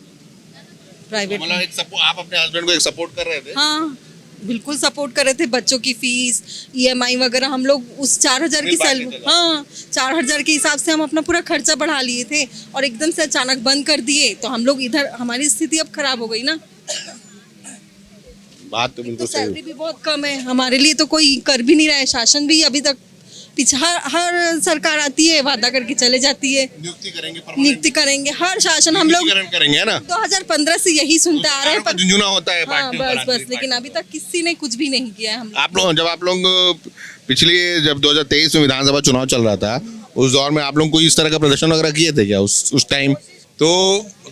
प्राइवेट। मतलब आप अपने हस्बैंड को एक सपोर्ट कर रहे थे? हाँ, बिल्कुल सपोर्ट कर रहे थे। बच्चों की फीस, EMI वगैरह हम लोग उस 4000 की सैलरी, हाँ 4000 के हिसाब से हम अपना पूरा खर्चा बढ़ा लिए थे और एकदम से अचानक बंद कर दिए तो हम लोग इधर, हमारी स्थिति अब खराब हो गई ना। बात तो बिल्कुल सही। सैलरी भी बहुत कम है हमारे लिए, तो कोई कर भी नहीं रहा है। शासन भी अभी तक पीछे, हर सरकार आती है वादा करके चले जाती है, नियुक्ति करेंगे हर शासन। हम लोग करेंगे ना 2015 से यही सुनते आ रहे हैं, पर झुंझुना होता है। हाँ, बस लेकिन अभी तक किसी ने कुछ भी नहीं किया है। हम जब आप लोग पिछले, जब 2023 में विधानसभा चुनाव चल रहा था, उस दौर में आप लोग कोई इस तरह का प्रदर्शन वगैरह किए थे क्या उस टाइम? तो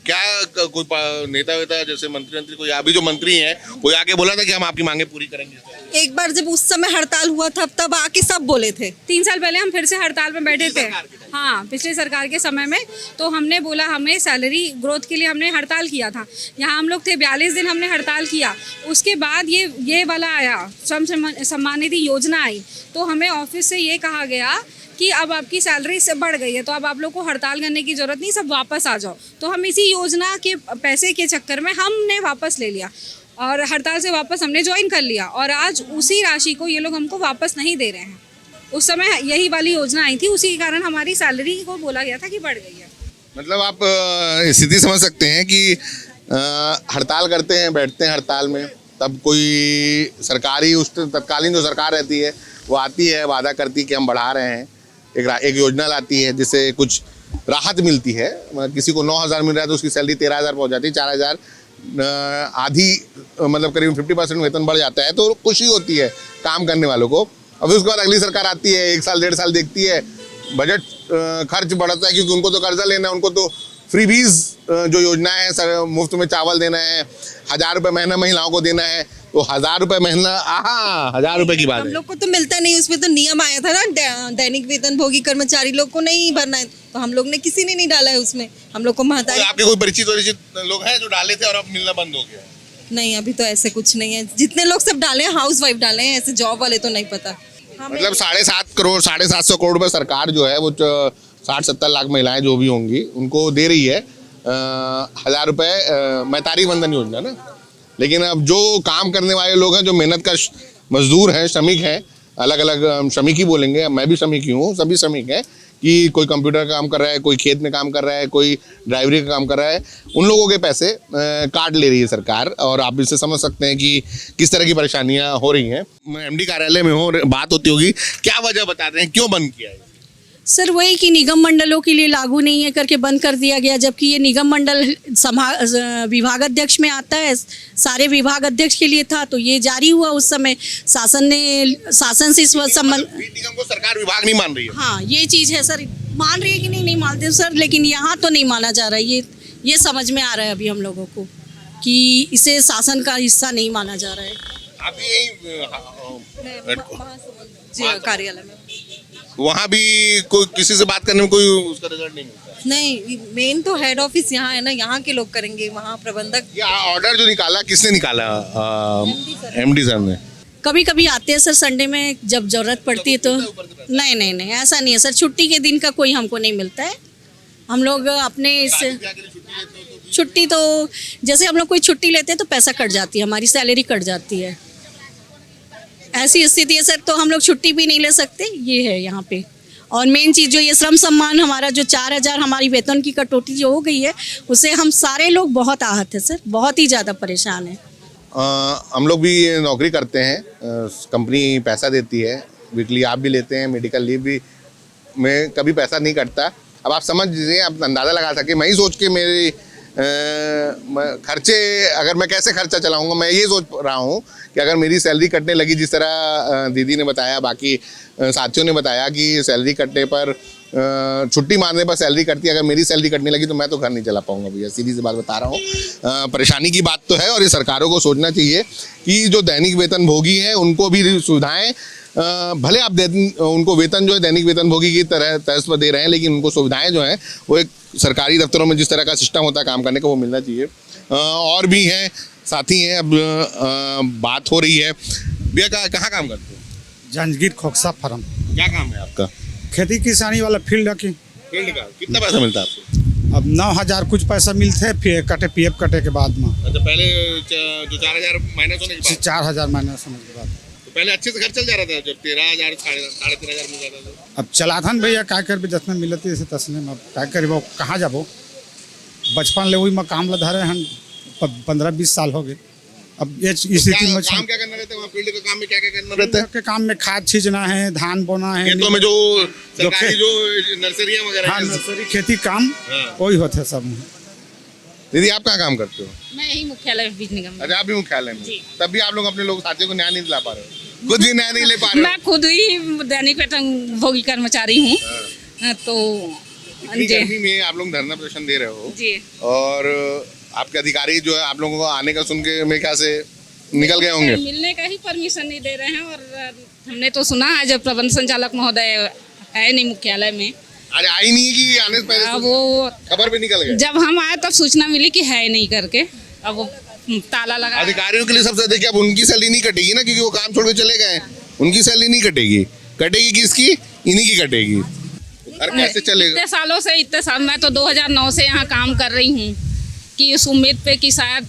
क्या कोई नेता वेता जैसे मंत्री कोई, अभी जो मंत्री हैं, कोई आके बोला था कि हम आपकी मांगे पूरी करेंगे? एक बार जब उस समय हड़ताल हुआ था तब आके सब बोले थे। 3 साल पहले हम फिर से हड़ताल में बैठे थे। हाँ, पिछले सरकार के समय में तो हमने बोला, हमें सैलरी ग्रोथ के लिए हमने हड़ताल किया था। यहाँ हम लोग थे 42 दिन हमने हड़ताल किया। उसके बाद ये वाला आया, श्रम सम्मान निधि योजना आई, तो हमें ऑफिस से ये कहा गया कि अब आपकी सैलरी से बढ़ गई है तो अब आप लोग को हड़ताल करने की ज़रूरत नहीं, सब वापस आ जाओ। तो हम इसी योजना के पैसे के चक्कर में हमने वापस ले लिया और हड़ताल से वापस हमने ज्वाइन कर लिया और आज उसी राशि को ये लोग हमको वापस नहीं दे रहे हैं। उस समय यही वाली योजना आई थी, उसी के कारण हमारी सैलरी को बोला गया था कि बढ़ गई है। मतलब आप स्थिति समझ सकते हैं कि हड़ताल करते हैं, बैठते हैं हड़ताल में, तब कोई सरकारी, उस तत्कालीन जो सरकार रहती है वो आती है, वादा करती है कि हम बढ़ा रहे हैं, एक योजना लाती है जिससे कुछ राहत मिलती है। किसी को 9000 मिल रहा है तो उसकी सैलरी 13000 पहुंच जाती है, 4000, आधी मतलब करीब 50% वेतन बढ़ जाता है, तो खुशी होती है काम करने वालों को। और फिर उसके बाद अगली सरकार आती है, 1 साल 1.5 साल देखती है, बजट खर्च बढ़ता है क्योंकि उनको तो कर्जा लेना है, उनको तो फ्रीबीज जो योजना है, सर मुफ्त में चावल देना है, 1000 रुपये महीना महिलाओं को देना है, तो 1000 रुपये महीना, 1000 रुपये की बात है। हम लोग को तो मिलता नहीं, उसमें तो नियम आया था ना, दैनिक वेतन भोगी कर्मचारी लोग को नहीं भरना है, तो हम लोग ने किसी ने नहीं डाला है उसमें। हम लोग को महतारी, आपके कोई परिचित लोग हैं जो डाले थे और अब मिलना बंद हो गया? नहीं, अभी तो ऐसे कुछ नहीं है। जितने लोग सब डाले हैं हाउस वाइफ डाले हैं, ऐसे जॉब वाले तो नहीं पता। मतलब 7.5 करोड़ 750 करोड़ रुपये सरकार जो है वो 60-70 लाख महिलाएं जो भी होंगी उनको दे रही है 1000 रुपये मैतारी बंधन योजना ना। लेकिन अब जो काम करने वाले लोग हैं, जो मेहनत का मजदूर हैं, श्रमिक हैं, अलग अलग श्रमिक ही बोलेंगे, मैं भी श्रमिक ही हूँ, सभी श्रमिक हैं, कि कोई कंप्यूटर का काम कर रहा है, कोई खेत में काम कर रहा है, कोई ड्राइवरी का काम कर रहा है, उन लोगों के पैसे काट ले रही है सरकार। और आप इससे समझ सकते हैं कि किस तरह की परेशानियां हो रही हैं। MD कार्यालय में हो, बात होती होगी, क्या वजह बताते हैं क्यों बंद किया है? सर वही कि निगम मंडलों के लिए लागू नहीं है करके बंद कर दिया गया, जबकि ये निगम मंडल विभाग अध्यक्ष में आता है, सारे विभाग अध्यक्ष के लिए था, तो ये जारी हुआ उस समय। शासन से इस संबंध, निगम को सरकार विभाग नहीं मान रही है। हाँ, ये चीज़ है सर, मान रही है कि नहीं मानते सर, लेकिन यहाँ तो नहीं माना जा रहा है। ये समझ में आ रहा है अभी हम लोगों को कि इसे शासन का हिस्सा नहीं माना जा रहा है। अभी कार्यालय में वहाँ भी कोई किसी से बात करने में कोई उसका रिजल्ट नहीं मिलता? नहीं, मेन तो हेड ऑफिस यहाँ है ना, यहाँ के लोग करेंगे, वहाँ प्रबंधक। ये ऑर्डर जो निकाला किसने निकाला? MD सर ने। कभी कभी आते हैं सर संडे में जब जरूरत पड़ती है तो। नहीं ऐसा नहीं है सर, छुट्टी के दिन का कोई हमको नहीं मिलता है। हम लोग अपने इस छुट्टी तो जैसे हम लोग कोई छुट्टी लेते हैं तो पैसा कट जाती है, हमारी सैलरी कट जाती है, ऐसी स्थिति है सर, तो हम लोग छुट्टी भी नहीं ले सकते, ये है यहाँ पे। और मेन चीज़ जो ये श्रम सम्मान हमारा जो 4,000 हमारी वेतन की कटौती जो हो गई है, उससे हम सारे लोग बहुत आहत है सर, बहुत ही ज़्यादा परेशान है। हम लोग भी नौकरी करते हैं, कंपनी पैसा देती है, वीकली आप भी लेते हैं, मेडिकल लीव भी में कभी पैसा नहीं कटता। अब आप समझ लीजिए, आप अंदाज़ा लगा सके, मैं ही सोच के मेरे खर्चे, अगर मैं कैसे खर्चा चलाऊंगा, मैं ये सोच रहा हूँ कि अगर मेरी सैलरी कटने लगी, जिस तरह दीदी ने बताया, बाकी साथियों ने बताया कि सैलरी कटने पर, छुट्टी मारने पर सैलरी कटती है, अगर मेरी सैलरी कटने लगी तो मैं तो घर नहीं चला पाऊंगा भैया, सीधी सी बात बता रहा हूँ। परेशानी की बात तो है और ये सरकारों को सोचना चाहिए कि जो दैनिक वेतन भोगी हैं उनको भी सुविधाएं, भले आप उनको वेतन जो है दैनिक वेतन भोगी की तरह तर्ज पर दे रहे हैं, लेकिन उनको सुविधाएं जो हैं वो एक सरकारी दफ्तरों में जिस तरह का सिस्टम होता है काम करने का, वो मिलना चाहिए। और भी हैं, साथी हैं, अब बात हो रही है। भैया कहाँ काम करते हैं? जांजगीर खोखसा फार्म। क्या काम है आपका? खेती किसानी वाला फील्ड है। फील्ड का कितना पैसा मिलता है आपको? अब 9,000 कुछ पैसा मिलते हैं, फिर कटे PF कटे के बाद में। अच्छा, पहले जो 4,000 माइनस होने के बाद? 4,000 माइनस होने के बाद। तो पहले अच्छे से घर चल जा रहा था, जब 13,000 साढ़े 13,000 मिल जाता था। अब चलाथन भैया क्या कर जितना मिलती है तसने में, अब क्या करें, कहाँ जाबो, बचपन ले वही में काम ला धरे हैं, 15-20 साल हो गए। अब ये स्थिति में काम क्या करना रहता है वहाँ? फील्ड के काम में क्या क्या करना रहता है? के काम में खाद छींचना है, धान बोना है, खेतों में जो सरकारी जो नर्सरियाँ वगैरह हाँ, हैं, नर्सरी खेती काम हाँ। वही होते हैं सब। दीदी आप कहाँ काम करते हो? मैं यही मुख्यालय बीज निगम। अच्छा, आप भी मुख्यालय में? तब भी आप लोग अपने लोग साथियों को न्याय नहीं दिला पा रहे हो, खुद भी न्याय नहीं ले पा रहे हो? मैं खुद ही दैनिक वेतन भोगी कर्मचारी हूँ, तो इतनी गर्मी में आप लोग धरना प्रदर्शन दे रहे हो जी, और आपके अधिकारी जो है आप लोगों को आने का सुन के मेरे ख्याल से निकल गए होंगे। मिलने का ही परमिशन नहीं दे रहे हैं। और हमने तो सुना है जब प्रबंध संचालक महोदय है नहीं मुख्यालय में, आज आई नहीं है कि आने से पहले वो खबर पे निकल गए? जब हम आए तब सूचना मिली कि है नहीं करके, अब वो ताला लगा। अधिकारियों के लिए सबसे देखिए, अब उनकी सैलरी नहीं कटेगी ना, क्योंकि वो काम छोड़ के चले गए, उनकी सैलरी नहीं कटेगी। कटेगी किसकी? इन्हीं की कटेगी। और कैसे चलेगा? इतने सालों से, इतने साल, मैं तो 2009 से यहाँ काम कर रही हूँ कि उस उम्मीद पे कि शायद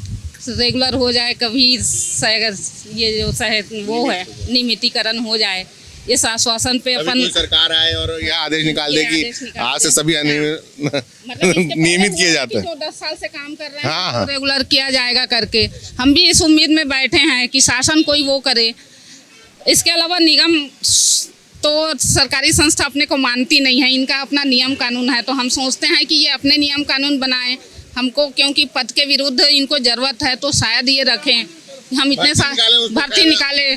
रेगुलर हो जाए, कभी ये जो वो है नियमितीकरण हो जाए, इस आश्वासन पे अपन कोई सरकार आए और यह आदेश निकाल दे कि आज से सभी नियमित किए जाते हैं। 10 साल से काम कर रहे हैं, हाँ। तो रेगुलर किया जाएगा करके हम भी इस उम्मीद में बैठे हैं कि शासन कोई वो करे। इसके अलावा निगम तो सरकारी संस्था अपने को मानती नहीं है, इनका अपना नियम कानून है, तो हम सोचते हैं कि ये अपने नियम कानून बनाएं हमको, क्योंकि पद के विरुद्ध इनको जरूरत है तो शायद ये रखें। हम इतने साल भर्ती निकाले,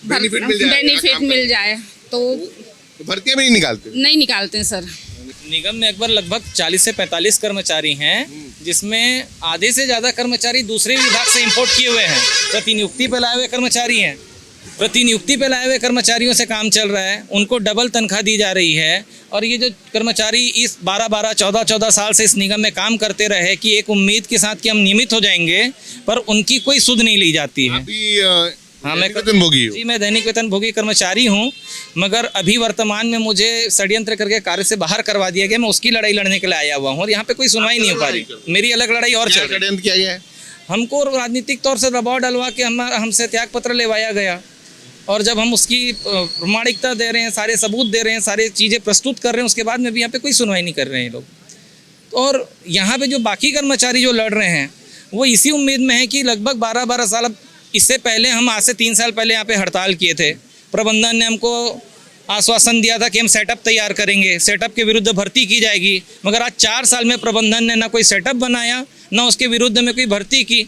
बेनिफिट मिल जाए, तो भर्तियां भी नहीं निकालते? नहीं निकालते हैं सर। निगम में अकबर लगभग 40 से 45 कर्मचारी हैं, जिसमें आधे से ज़्यादा कर्मचारी दूसरे विभाग से इंपोर्ट किए हुए हैं, प्रतिनियुक्ति पे लाए हुए कर्मचारी हैं। प्रतिनियुक्ति पे लाए हुए कर्मचारियों से काम चल रहा है, उनको डबल तनख्वाह दी जा रही है। और ये जो कर्मचारी इस 12-12, 14-14 साल से इस निगम में काम करते रहे कि एक उम्मीद के साथ कि हम नियमित हो जाएंगे, पर उनकी कोई सुध नहीं ली जाती है। हाँ, मैं वेतन भोगी हूँ। जी, मैं दैनिक वेतन भोगी कर्मचारी हूँ, मगर अभी वर्तमान में मुझे षड्यंत्र करके कार्य से बाहर करवा दिया गया। मैं उसकी लड़ाई लड़ने के लिए आया हुआ हूँ और यहाँ पे कोई सुनवाई नहीं हो पा रही। मेरी अलग लड़ाई और चल रही है। किया गया है हमको राजनीतिक तौर से दबाव डलवा के हमसे त्याग पत्र लेवाया गया, और जब हम उसकी प्रमाणिकता दे रहे हैं, सारे सबूत दे रहे हैं, सारे चीज़ें प्रस्तुत कर रहे हैं, उसके बाद में भी यहाँ पे कोई सुनवाई नहीं कर रहे हैं लोग। और यहाँ पे जो बाकी कर्मचारी जो लड़ रहे हैं वो इसी उम्मीद में है कि लगभग 12-12 साल, अब इससे पहले हम आज से 3 साल पहले यहाँ पे हड़ताल किए थे। प्रबंधन ने हमको आश्वासन दिया था कि हम सेटअप तैयार करेंगे, सेटअप के विरुद्ध भर्ती की जाएगी, मगर आज 4 साल में प्रबंधन ने ना कोई सेटअप बनाया, ना उसके विरुद्ध में कोई भर्ती की।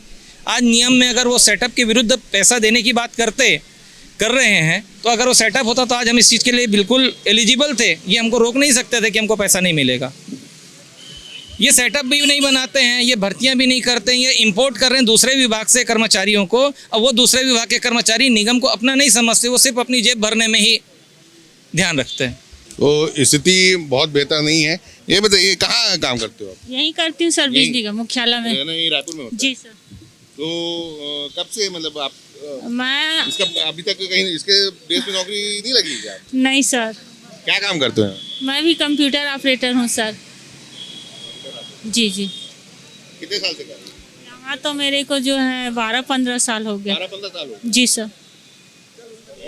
आज नियम में अगर वो सेटअप के विरुद्ध पैसा देने की बात कर रहे हैं, तो अगर वो सेटअप होता तो आज हम इस चीज़ के लिए बिल्कुल एलिजिबल थे। ये हमको रोक नहीं सकते थे कि हमको पैसा नहीं मिलेगा। ये सेटअप भी नहीं बनाते हैं, ये भर्तियां भी नहीं करते हैं, ये इंपोर्ट कर रहे हैं दूसरे विभाग से कर्मचारियों को, और वो दूसरे विभाग के कर्मचारी निगम को अपना नहीं समझते, वो सिर्फ अपनी जेब भरने में ही ध्यान रखते हैं। तो स्थिति बहुत बेहतर नहीं है। ये बताइए कहाँ काम करते हो आप? यही करती हूँ सर, बीज निगम मुख्यालय में। नहीं, रायपुर में होता है? जी सर। तो कब से, मतलब आप मैं इसका अभी तक कहीं इसके बेस पे नौकरी नहीं लगी क्या? नहीं सर। क्या काम करते हैं? मैं भी कंप्यूटर ऑपरेटर हूँ सर। जी जी। कितने साल से कर रहे हैं? यहाँ तो मेरे को जो है 12-15 साल हो गया। 12-15 साल हो गए। जी सर।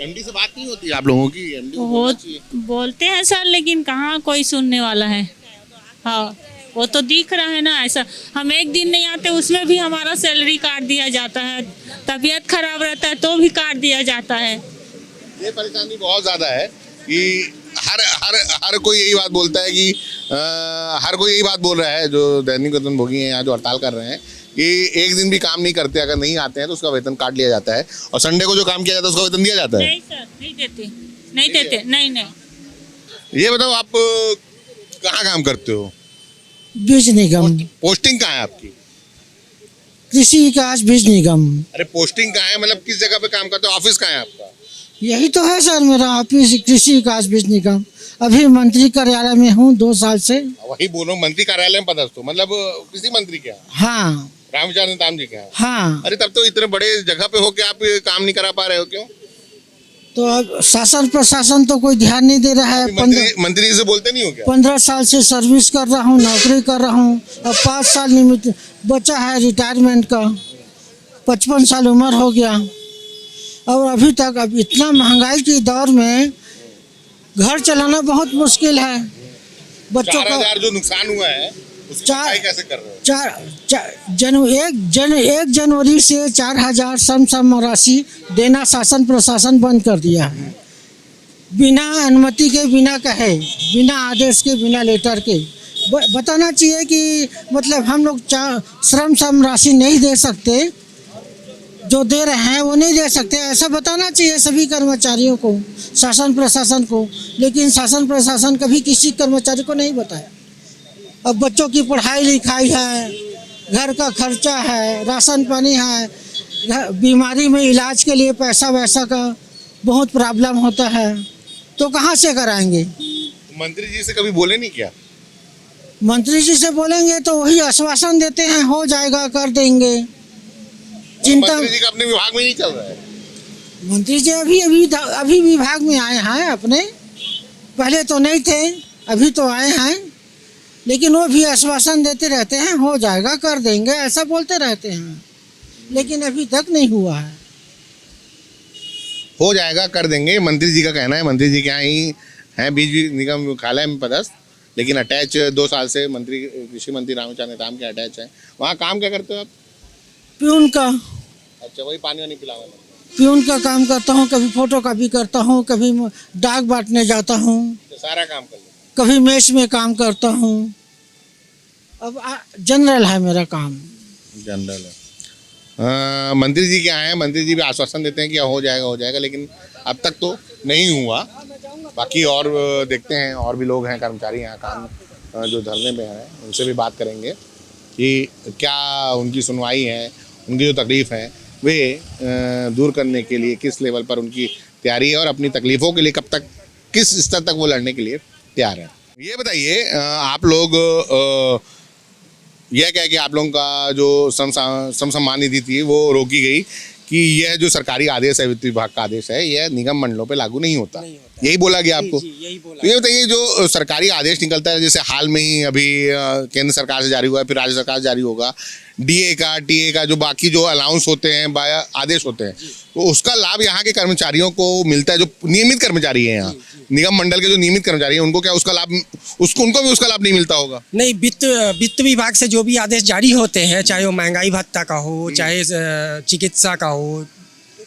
एमडी से बात नहीं होती आप लोगों की? एमडी को बोलना चाहिए। बोलते हैं सर, लेकिन कहाँ कोई सुनने वाला है। हाँ, वो तो दिख रहा है ना। ऐसा हम एक दिन नहीं आते उसमें भी हमारा सैलरी काट दिया जाता है, तबीयत खराब रहता है तो भी काट दिया जाता है। ये परेशानी बहुत ज्यादा है कि हर कोई यही बात बोलता है कि हर कोई यही बात बोल रहा है, जो दैनिक वेतन भोगी हैं यहाँ जो हड़ताल कर रहे हैं, कि एक दिन भी काम नहीं करते, अगर नहीं आते हैं तो उसका वेतन काट लिया जाता है, और संडे को जो काम किया जाता है उसका वेतन दिया जाता है। नहीं सर, नहीं देते, नहीं देते, नहीं। ये बताओ, आप कहाँ काम करते हो? बीज निगम। पोस्टिंग कहाँ है आपकी? कृषि विकास बीज निगम। अरे पोस्टिंग कहाँ है, मतलब किस जगह पे काम करते हो? ऑफिस कहाँ है आपका? यही तो है सर मेरा ऑफिस, कृषि विकास बीज निगम। अभी मंत्री कार्यालय में हूँ 2 साल से। वही बोलो, मंत्री कार्यालय में पदस्थ हो, मतलब कृषि मंत्री क्या? हाँ। रामविचार नेताम जी क्या? हाँ। अरे तब तो इतने बड़े जगह पे हो के आप काम नहीं करा पा रहे हो, क्यों? तो अब शासन प्रशासन तो कोई ध्यान नहीं दे रहा है। मंत्री जी से बोलते नहीं हो क्या? 15 साल से सर्विस कर रहा हूँ, नौकरी कर रहा हूँ। अब 5 साल निमित्त बचा है रिटायरमेंट का। 55 साल उम्र हो गया और अभी तक, अब इतना महंगाई के दौर में घर चलाना बहुत मुश्किल है। बच्चों का 4000 जो नुकसान हुआ है उसकी भरपाई कैसे कर रहे हो? 1 जनवरी से 4000 सम राशि देना शासन प्रशासन बंद कर दिया है, बिना अनुमति के, बिना कहे, बिना आदेश के, बिना लेटर के। बताना चाहिए कि मतलब हम लोग श्रम सम राशि नहीं दे सकते, जो दे रहे हैं वो नहीं दे सकते, ऐसा बताना चाहिए सभी कर्मचारियों को, शासन प्रशासन को। लेकिन शासन प्रशासन कभी किसी कर्मचारी को नहीं बताया। अब बच्चों की पढ़ाई लिखाई है, घर का खर्चा है, राशन पानी है, बीमारी में इलाज के लिए पैसा वैसा का बहुत प्रॉब्लम होता है, तो कहाँ से कराएंगे? मंत्री जी से कभी बोले नहीं क्या? मंत्री जी से बोलेंगे तो वही आश्वासन देते हैं, हो जाएगा, कर देंगे। चिंता। मंत्री जी का अपने विभाग में नहीं चल रहा है? मंत्री जी अभी विभाग में आए हैं अपने, पहले तो नहीं थे, अभी तो आए हैं, लेकिन वो भी आश्वासन देते रहते हैं, हो जाएगा, कर देंगे, ऐसा बोलते रहते हैं, लेकिन अभी तक नहीं हुआ है। हो जाएगा, कर देंगे, मंत्री जी का कहना है। मंत्री जी क्या ही हैं, बीज निगम मुख्यालय में पदस्थ, लेकिन अटैच 2 साल से मंत्री, कृषि मंत्री रामविचार नेताम के अटैच है। वहाँ काम क्या करते हो आप? प्यून का। अच्छा, वही पानी वानी पिलावा? प्यून का काम करता हूँ, कभी फोटो कॉपी करता हूँ, कभी डाक बांटने जाता हूँ, सारा काम कर लो। कभी मेस में काम करता हूँ। अब जनरल है मेरा काम। जनरल है। मंत्री जी क्या है, मंत्री जी भी आश्वासन देते हैं कि हो जाएगा, लेकिन अब तक तो नहीं हुआ। बाकी और देखते हैं, और भी लोग हैं कर्मचारी यहाँ काम जो धरने पे हैं, उनसे भी बात करेंगे कि क्या उनकी सुनवाई है, उनकी जो तकलीफ़ है वे दूर करने के लिए किस लेवल पर उनकी तैयारी है, और अपनी तकलीफ़ों के लिए कब तक, किस स्तर तक वो लड़ने के लिए तैयार है। ये बताइए, आप लोग यह कह कि आप लोगों का जो श्रम सम्मान निधि थी वो रोकी गई, कि यह जो सरकारी आदेश है, वित्त विभाग का आदेश है, यह निगम मंडलों पे लागू नहीं होता, यही बोला गया आपको? यही बोला। तो ये बताइए, जो सरकारी आदेश निकलता है, जैसे हाल में ही अभी केंद्र सरकार से जारी हुआ है, फिर राज्य सरकार से जारी होगा, डीए का, टीए का, जो बाकी जो अलाउंस होते हैं, आदेश होते हैं, तो उसका लाभ यहाँ के कर्मचारियों को मिलता है, जो नियमित कर्मचारी हैं यहाँ निगम मंडल के, जो नियमित कर्मचारी हैं, उनको क्या उसका लाभ, उनको भी उसका लाभ नहीं मिलता होगा? नहीं, वित्त विभाग से जो भी आदेश जारी होते हैं, चाहे वो महंगाई भत्ता का हो, चाहे चिकित्सा का हो,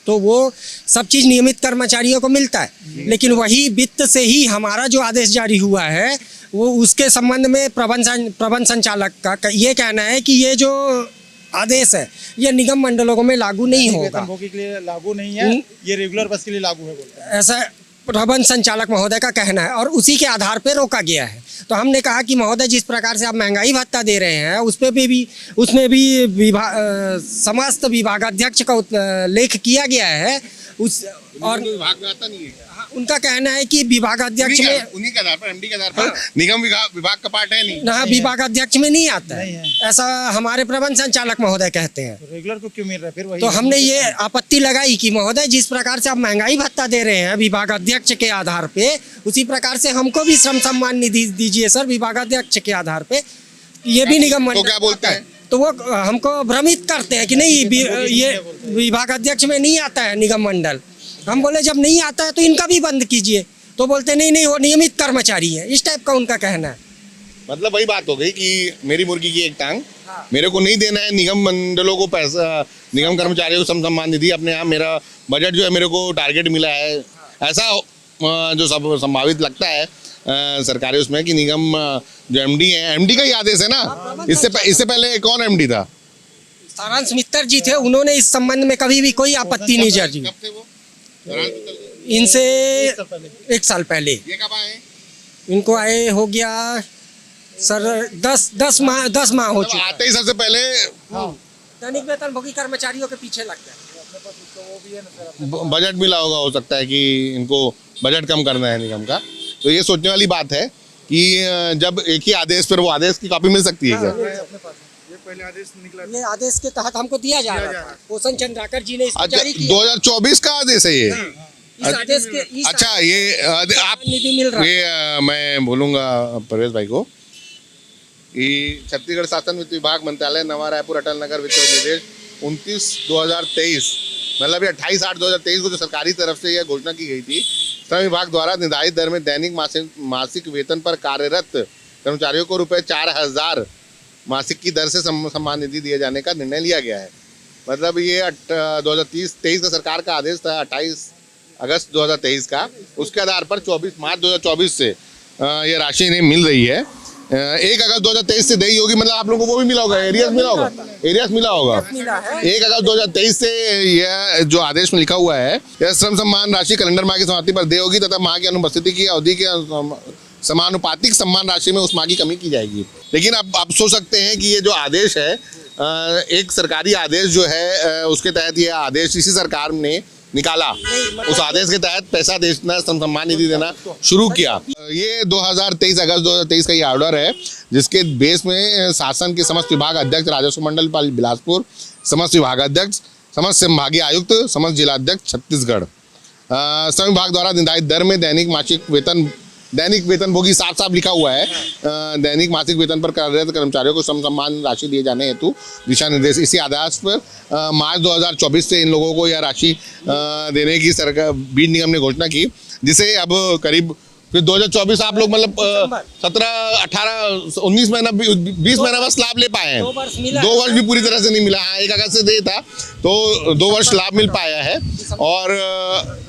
तो वो सब चीज़ नियमित कर्मचारियों को मिलता है। लेकिन वही वित्त से ही हमारा जो आदेश जारी हुआ है, वो उसके संबंध में प्रबंध संचालक का ये कहना है कि ये जो आदेश है ये निगम मंडलों में लागू नहीं होगा। वेतनभोगी के लिए लागू नहीं है, ये रेगुलर बस के लिए लागू है, बोलते हैं। ऐसा प्रबंध संचालक महोदय का कहना है, और उसी के आधार पर रोका गया है। तो हमने कहा कि महोदय, जिस प्रकार से आप महंगाई भत्ता दे रहे हैं, उसमें भी समस्त विभागाध्यक्ष का लेख किया गया है, और विभाग में आता नहीं है। उनका कहना है कि विभागाध्यक्ष में, उन्हीं के आधार पर, एमडी के आधार पर, निगम विभाग का पार्ट है नहीं, ना विभागाध्यक्ष में नहीं आता है, ऐसा हमारे प्रबंध संचालक महोदय कहते हैं। तो रेगुलर को क्यों मिल रहा है फिर? वही तो हमने ये आपत्ति लगाई कि महोदय, जिस प्रकार से आप महंगाई भत्ता दे रहे हैं विभागाध्यक्ष के आधार पे, उसी प्रकार से हमको भी श्रम सम्मान निधि दीजिए सर, विभागाध्यक्ष के आधार पे। ये भी निगम मंडल तो क्या बोलते हैं? तो वो हमको भ्रमित करते हैं कि नहीं, ये विभागाध्यक्ष में नहीं आता है निगम मंडल, हम बोले जब नहीं आता है तो इनका भी बंद कीजिए, तो बोलते नहीं नहीं वो नियमित कर्मचारी है, इस टाइप का उनका कहना है। मतलब वही बात हो गई कि मेरी मुर्गी की एक टांग, मेरे को नहीं देना है निगम मंडलों को पैसा, निगम कर्मचारियों को सम्मान निधि, अपने यहाँ मेरा बजट जो है मेरे को टारगेट मिला है, ऐसा जो सब संभावित लगता है सरकारी उसमें कि निगम जो एमडी है, एमडी का ही आदेश है ना, इससे पहले कौन एमडी था? सारांश मित्तर जी थे, उन्होंने इस संबंध में कभी भी कोई आपत्ति नहीं जताई। इनसे 1 साल पहले। ये कब आए? इनको आए हो गया सर 10 माह हो चुके। आते ही सबसे पहले दैनिक वेतनभोगी कर्मचारियों के पीछे लग गए। बजट मिला होगा, हो सकता है कि इनको बजट कम करना है निगम का, तो ये सोचने वाली बात है कि जब एक ही आदेश पर वो आदेश की कॉपी मिल सकती है क्या? ये पहले आदेश निकला, ये आदेश के तहत हमको दिया जा रहा है, पोषण चंद्राकर जी ने इसको अच्छा, जारी किया। 2024 का आदेश है ये? इस आदेश के अच्छा, ये आप निधि मिल रहा है। ये मैं बोलूँगा परवेश भाई को, ये छत्तीसगढ़ शासन वित्त विभाग मंत्रालय नवा रायपुर अटल नगर वित्त निर्देश 29/2023, मतलब ये 28/8/2023 को जो सरकारी तरफ से यह घोषणा की गई थी, श्रम विभाग द्वारा निर्धारित दर में दैनिक मासिक वेतन पर कार्यरत कर्मचारियों को ₹4,000 मासिक की दर से सम्मान निधि दिए जाने का निर्णय लिया गया है। मतलब ये 2023 का सरकार का आदेश था 28 अगस्त 2023 का, उसके आधार पर 24 मार्च 2024 से ये राशि इन्हें मिल रही है। 1 अगस्त 2023 से देरी होगी, मतलब आप लोगों को वो भी मिला होगा, एरियस मिला होगा, 1 अगस्त 2023 से यह जो आदेश में लिखा हुआ है, यह श्रम सम्मान राशि कैलेंडर माह की समाप्ति पर देय होगी तथा माह की अनुपस्थिति की अवधि के समानुपातिक सम्मान राशि में उस माह की कमी की जाएगी। लेकिन अब आप सोच सकते हैं कि ये जो आदेश है, एक सरकारी आदेश जो है, उसके तहत ये आदेश इसी सरकार ने निकाला, उस आदेश के तहत पैसा देना, सम्मान निधि देना शुरू किया। ये 2023 अगस्त 2023 का ये ऑर्डर है, जिसके बेस में शासन के समस्त विभाग अध्यक्ष राजस्व मंडल बिलासपुर, समस्त विभाग अध्यक्ष, समस्त संभागीय आयुक्त, समस्त जिलाध्यक्ष छत्तीसगढ़, श्रम विभाग द्वारा निर्धारित दर में दैनिक वेतनभोगी साफ लिखा हुआ है, दैनिक मासिक वेतन पर कार्यरत कर्मचारियों को सम्मान राशि दिए जाने हेतु दिशा निर्देश। इसी आदेश पर मार्च 2024 से इन लोगों को यह राशि देने की सरकार बीज निगम ने घोषणा की, जिसे अब करीब फिर 2024 आप लोग मतलब 17, 18, 19 महीना 20 महीना बस लाभ ले पाए हैं। 2 वर्ष भी पूरी तरह से नहीं मिला। हाँ, 1 अगस्त से दे था तो 2 वर्ष लाभ मिल पाया है। और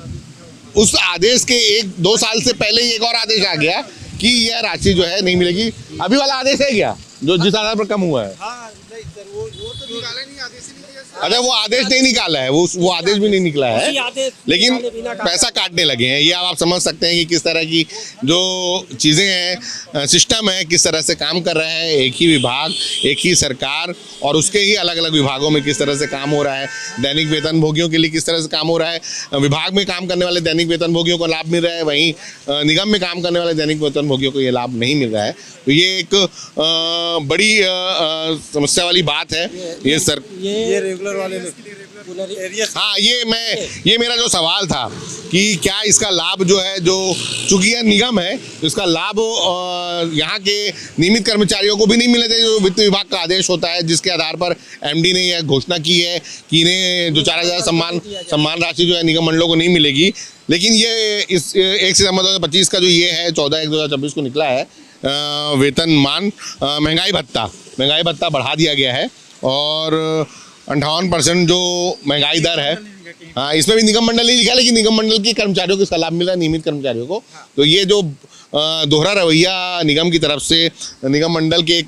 उस आदेश के 1-2 साल से पहले ही एक और आदेश आ गया कि यह राशि जो है नहीं मिलेगी। अभी वाला आदेश है क्या जो जिस आधार पर कम हुआ है? हाँ, नहीं सर, वो तो निकाला नहीं, आदेश ही नहीं दिया सर। अरे वो आदेश नहीं निकाला है, वो आदेश भी नहीं निकला है, लेकिन पैसा काटने लगे हैं। ये आप समझ सकते हैं कि किस तरह की जो चीज़ें हैं, सिस्टम है, किस तरह से काम कर रहा है एक ही विभाग, एक ही सरकार, और उसके ही अलग अलग विभागों में किस तरह से काम हो रहा है। दैनिक वेतनभोगियों के लिए किस तरह से काम हो रहा है, विभाग में काम करने वाले दैनिक वेतनभोगियों को लाभ मिल रहा है, वहीं निगम में काम करने वाले दैनिक वेतनभोगियों को ये लाभ नहीं मिल रहा है। तो ये एक बड़ी समस्या वाली बात है। ये रेगुलर वाले हाँ, ये मेरा जो सवाल था कि क्या इसका लाभ जो है, जो चूंकि यह निगम है, तो इसका लाभ यहाँ के नियमित कर्मचारियों को भी नहीं मिले थे, जो वित्त विभाग का आदेश होता है, जिसके आधार पर एमडी ने यह घोषणा की है कि इन्हें जो 4,000 सम्मान राशि जो है निगम मंडलों को नहीं मिलेगी। लेकिन ये इस 1 सितंबर 2025 का जो ये है 14/1/2024 को निकला है, वेतनमान महंगाई भत्ता बढ़ा दिया गया है, और 58% जो महंगाई दर है, हाँ, इसमें भी निगम मंडल नहीं लिखा, लेकिन निगम मंडल के कर्मचारियों को इसका लाभ मिला, नियमित कर्मचारियों को। तो ये जो दोहरा रवैया निगम की तरफ से, निगम मंडल के एक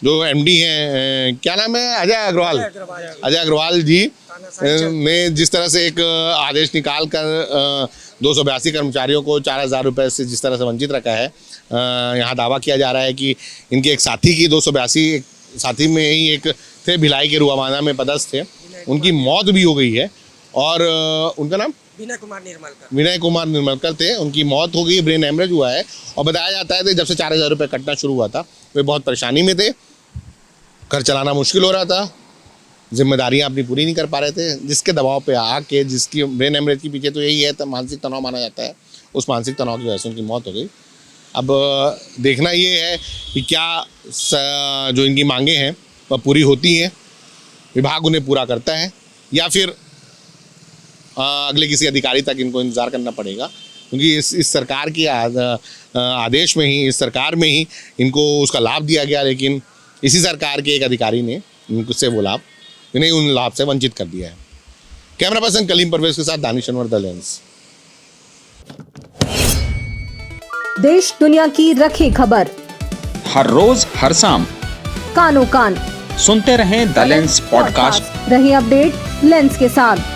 जो एमडी हैं, क्या नाम है, अजय अग्रवाल जी ने जिस तरह से एक आदेश निकाल कर 282 कर्मचारियों को 4,000 रुपये से जिस तरह से वंचित रखा है, यहाँ दावा किया जा रहा है कि इनके एक साथी की 282 साथी में ही एक थे, भिलाई के रुआवाना में पदस्थ थे, उनकी मौत भी हो गई है। और उनका नाम विनय कुमार निर्मलकर थे, उनकी मौत हो गई, ब्रेन हेमरेज हुआ है। और बताया जाता है कि जब से 4,000 रुपये कटना शुरू हुआ था, वे बहुत परेशानी में थे, घर चलाना मुश्किल हो रहा था, जिम्मेदारियां अपनी पूरी नहीं कर पा रहे थे, जिसके दबाव पे आके, जिसकी ब्रेन हेमरेज के पीछे तो यही है, तो मानसिक तनाव माना जाता है, उस मानसिक तनाव की वजह से उनकी मौत हो गई। अब देखना ये है कि क्या जो इनकी मांगे हैं वह पूरी होती हैं, विभाग उन्हें पूरा करता है, या फिर अगले किसी अधिकारी तक इनको इंतज़ार करना पड़ेगा, क्योंकि इस सरकार की आदेश में ही, इस सरकार में ही इनको उसका लाभ दिया गया, लेकिन इसी सरकार के एक अधिकारी ने इनसे वो लाभ, इन्हें उन लाभ से वंचित कर दिया है। कैमरा पर्सन कलीम परवेज के साथ दानिश अनवर, द लेंस। देश दुनिया की रखी खबर हर रोज हर शाम कानो कान सुनते रहें द लेंस पॉडकास्ट। रहिए अपडेट लेंस के साथ।